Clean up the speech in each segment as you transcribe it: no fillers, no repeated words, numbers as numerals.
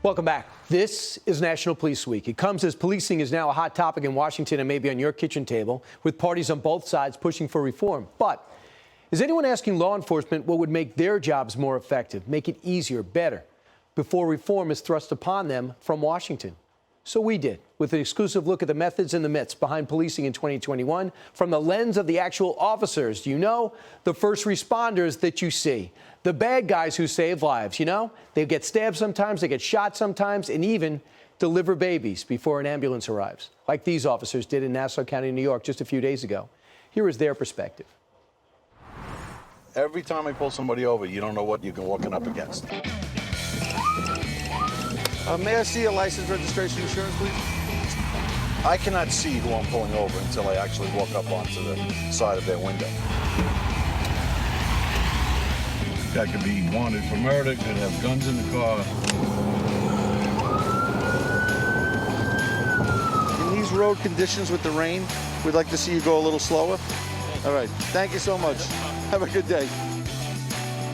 Welcome back. This is National Police Week. It comes as policing is now a hot topic in Washington and maybe on your kitchen table, with parties on both sides pushing for reform. But is anyone asking law enforcement what would make their jobs more effective, make it easier, better, before reform is thrust upon them from Washington? So we did, with an exclusive look at the methods and the myths behind policing in 2021 from the lens of the actual officers. You know, the first responders that you see, the bad guys who save lives. You know, they get stabbed sometimes, they get shot sometimes, and even deliver babies before an ambulance arrives, like these officers did in Nassau County, New York, just a few days ago. Here is their perspective. Every time I pull somebody over, you don't know what you're walking up against. May I see your license, registration, insurance, please? I cannot see who I'm pulling over until I actually walk up onto the side of their window. Guy could be wanted for murder, could have guns in the car. In these road conditions with the rain, we'd like to see you go a little slower. All right, thank you so much. Have a good day.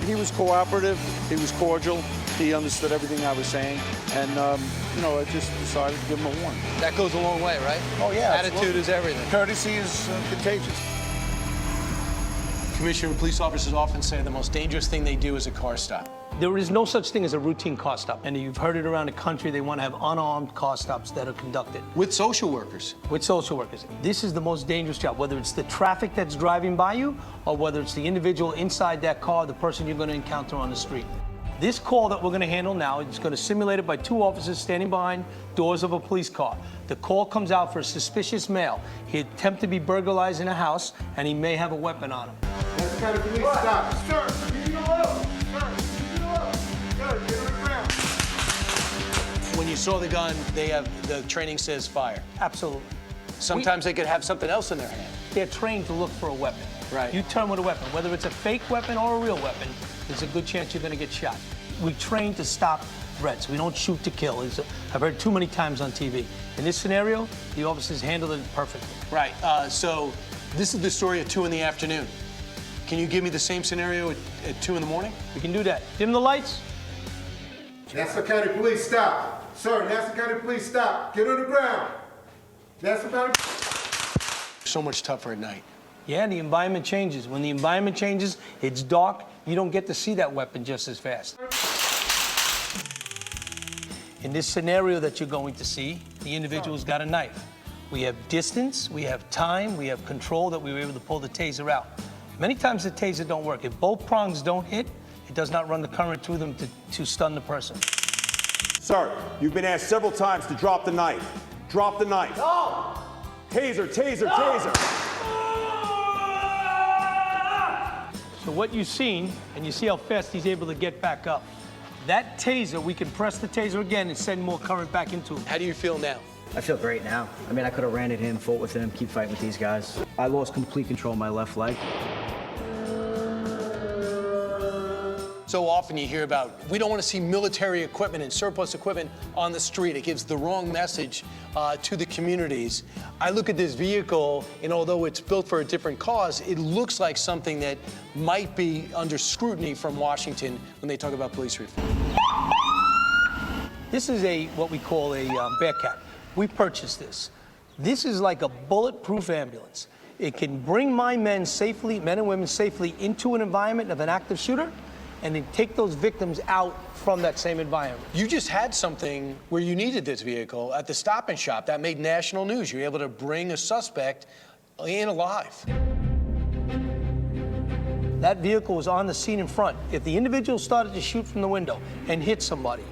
He was cooperative, he was cordial, he understood everything I was saying, and, you know, I just decided to give him a warning. That goes a long way, right? Oh, yeah. Attitude absolutely. is everything. Courtesy is contagious. Commissioner, police officers often say the most dangerous thing they do is a car stop. There is no such thing as a routine car stop. And you've heard it around the country, they want to have unarmed car stops that are conducted. With social workers. With social workers. This is the most dangerous job, whether it's the traffic that's driving by you or whether it's the individual inside that car, the person you're going to encounter on the street. This call that we're going to handle now is going to simulate it by two officers standing behind doors of a police car. The call comes out for a suspicious male. He attempted to be burglarized in a house, and he may have a weapon on him. That's the kind of police stop. Sir, leave me alone. Sir, leave me alone. Sir, get on the ground. When you saw the gun, they have, the training says fire. Absolutely. Sometimes they could have something else in their hand. They're trained to look for a weapon. Right. You turn with a weapon, whether it's a fake weapon or a real weapon, there's a good chance you're going to get shot. We train to stop threats. We don't shoot to kill. I've heard too many times on TV. In this scenario, the officers handled it perfectly. Right. So this is the story at 2 in the afternoon. Can you give me the same scenario at 2 in the morning? We can do that. Dim the lights. Nassau County Police, stop. Sir, Nassau County Police, stop. Get on the ground. Nassau County. So much tougher at night. Yeah, the environment changes. When the environment changes, it's dark, you don't get to see that weapon just as fast. In this scenario that you're going to see, the individual's got a knife. We have distance, we have time, we have control that we were able to pull the taser out. Many times the taser don't work. If both prongs don't hit, it does not run the current through them to stun the person. Sir, you've been asked several times to drop the knife. Drop the knife. No! Taser, taser, no! Taser. So what you've seen, and you see how fast he's able to get back up. That taser, we can press the taser again and send more current back into him. How do you feel now? I feel great now. I mean, I could have ran at him, fought with him, keep fighting with these guys. I lost complete control of my left leg. So often you hear about, we don't want to see military equipment and surplus equipment on the street. It gives the wrong message to the communities. I look at this vehicle, and although it's built for a different cause, it looks like something that might be under scrutiny from Washington when they talk about police reform. This is what we call a Bearcat. We purchased this. This is like a bulletproof ambulance. It can bring my men safely, men and women safely, into an environment of an active shooter, and then take those victims out from that same environment. You just had something where you needed this vehicle at the Stop and Shop. That made national news. You were able to bring a suspect in alive. That vehicle was on the scene in front. If the individual started to shoot from the window and hit somebody,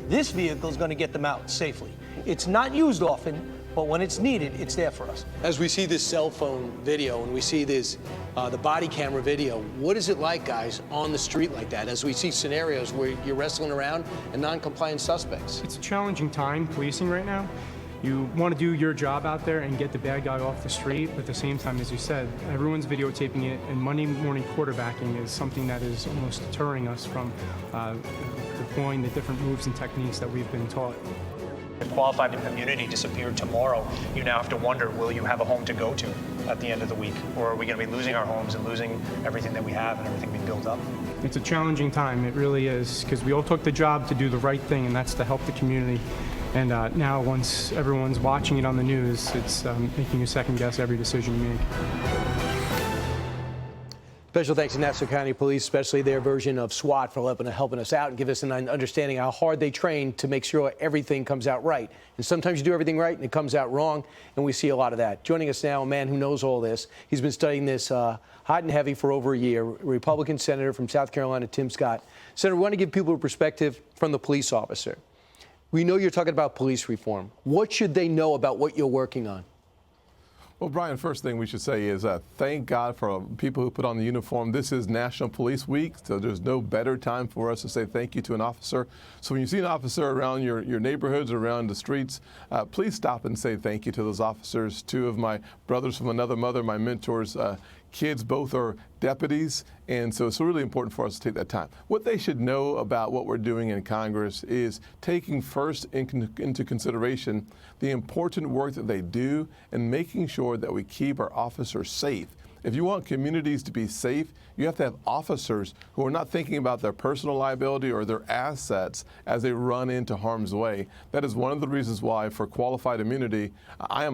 this vehicle is going to get them out safely. It's not used often, but when it's needed, it's there for us. As we see this cell phone video and we see this, the body camera video, what is it like, guys, on the street like that, as we see scenarios where you're wrestling around and non-compliant suspects? It's a challenging time policing right now. You want to do your job out there and get the bad guy off the street, but at the same time, as you said, everyone's videotaping it, and Monday morning quarterbacking is something that is almost deterring us from deploying the different moves and techniques that we've been taught. If qualified immunity disappeared tomorrow, you now have to wonder, will you have a home to go to at the end of the week? Or are we going to be losing our homes and losing everything that we have and everything we've built up? It's a challenging time, it really is, because we all took the job to do the right thing, and that's to help the community. And now once everyone's watching it on the news, it's making you second guess every decision you make. Special thanks to Nassau County Police, especially their version of SWAT, for helping us out and give us an understanding how hard they train to make sure everything comes out right. And sometimes you do everything right and it comes out wrong, and we see a lot of that. Joining us now, a man who knows all this. He's been studying this hot and heavy for over a year. Republican Senator from South Carolina, Tim Scott. Senator, we want to give people a perspective from the police officer. We know you're talking about police reform. What should they know about what you're working on? Well, Brian, first thing we should say is thank God for people who put on the uniform. This is National Police Week, so there's no better time for us to say thank you to an officer. So when you see an officer around your neighborhoods, around the streets, please stop and say thank you to those officers. Two of my brothers from another mother, my mentors, kids, both are deputies, and so it's really important for us to take that time. What they should know about what we're doing in Congress is taking first into consideration the important work that they do and making sure that we keep our officers safe. If you want communities to be safe, you have to have officers who are not thinking about their personal liability or their assets as they run into harm's way. That is one of the reasons why, for qualified immunity, I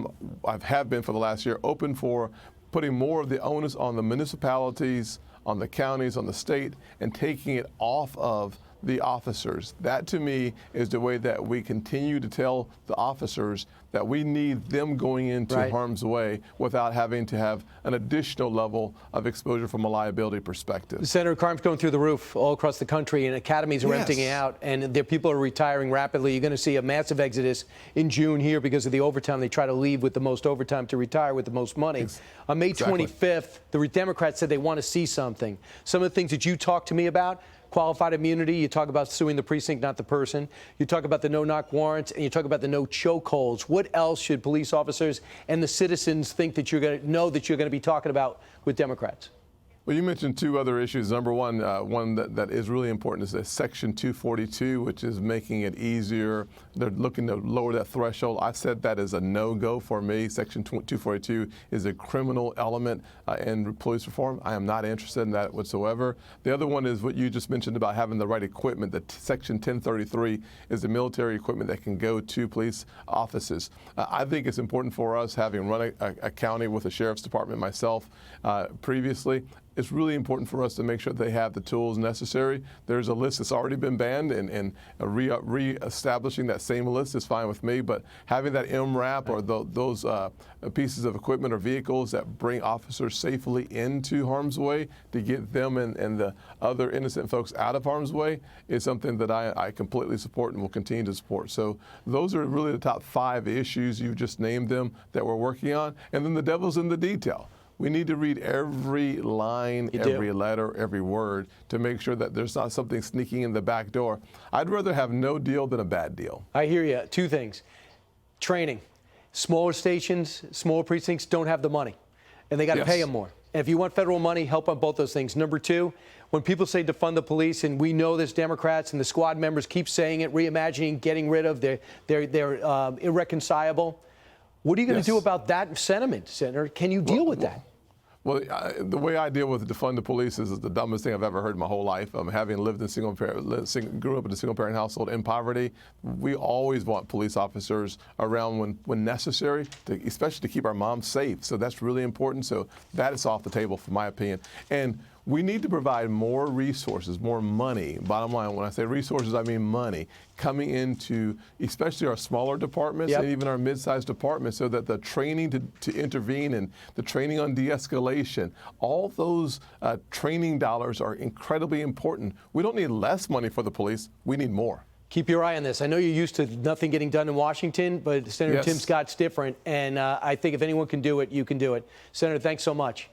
have been for the last year open for putting more of the onus on the municipalities, on the counties, on the state, and taking it off of the officers. That, to me, is the way that we continue to tell the officers that we need them going into harm's way without having to have an additional level of exposure from a liability perspective. Senator, crime's going through the roof all across the country, and academies are emptying out, and people are retiring rapidly. You're going to see a massive exodus in June here because of the overtime. They try to leave with the most overtime to retire with the most money. On May 25th, the Democrats said they want to see something. Some of the things that you talked to me about: qualified immunity. You talk about suing the precinct, not the person. You talk about the no-knock warrants, and you talk about the no chokeholds. What else should police officers and the citizens think that you're going to know that you're going to be talking about with Democrats? Well, you mentioned two other issues. Number one, one that is really important is Section 242, which is making it easier. They're looking to lower that threshold. I said that is a no-go for me. Section 242 is a criminal element in police reform. I am not interested in that whatsoever. The other one is what you just mentioned about having the right equipment. The Section 1033 is the military equipment that can go to police offices. I think it's important for us, having run a county with a sheriff's department myself previously, it's really important for us to make sure they have the tools necessary. There's a list that's already been banned, and re-establishing that same list is fine with me, but having that MRAP or those pieces of equipment or vehicles that bring officers safely into harm's way to get them and the other innocent folks out of harm's way is something that I completely support and will continue to support. So those are really the top 5 issues. You just named them that we're working on. And then the devil's in the detail. We need to read every line, every letter, every word to make sure that there's not something sneaking in the back door. I'd rather have no deal than a bad deal. I hear you. 2 things. Training. Smaller stations, smaller precincts don't have the money, and they got to pay them more. And if you want federal money, help on both those things. Number 2, when people say defund the police, and we know this, Democrats and the squad members keep saying it, reimagining, getting rid of, they're irreconcilable. What are you going to do about that sentiment, Senator? Can you deal with that? Well, the way I deal with defund the police is the dumbest thing I've ever heard in my whole life. Having lived in grew up in a single-parent household in poverty, we always want police officers around when necessary, especially to keep our moms safe. So that's really important. So that is off the table, from my opinion. And we need to provide more resources, more money. Bottom line, when I say resources, I mean money, coming into especially our smaller departments and even our mid-sized departments, so that the training to intervene and the training on de-escalation, all those training dollars are incredibly important. We don't need less money for the police. We need more. Keep your eye on this. I know you're used to nothing getting done in Washington, but Senator Tim Scott's different, and I think if anyone can do it, you can do it. Senator, thanks so much.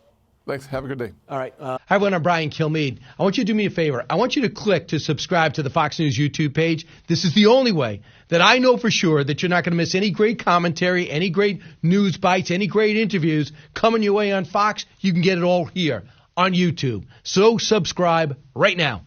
Thanks. Have a good day. All right. Hi, everyone. I'm Brian Kilmeade. I want you to do me a favor. I want you to click to subscribe to the Fox News YouTube page. This is the only way that I know for sure that you're not going to miss any great commentary, any great news bites, any great interviews coming your way on Fox. You can get it all here on YouTube. So subscribe right now.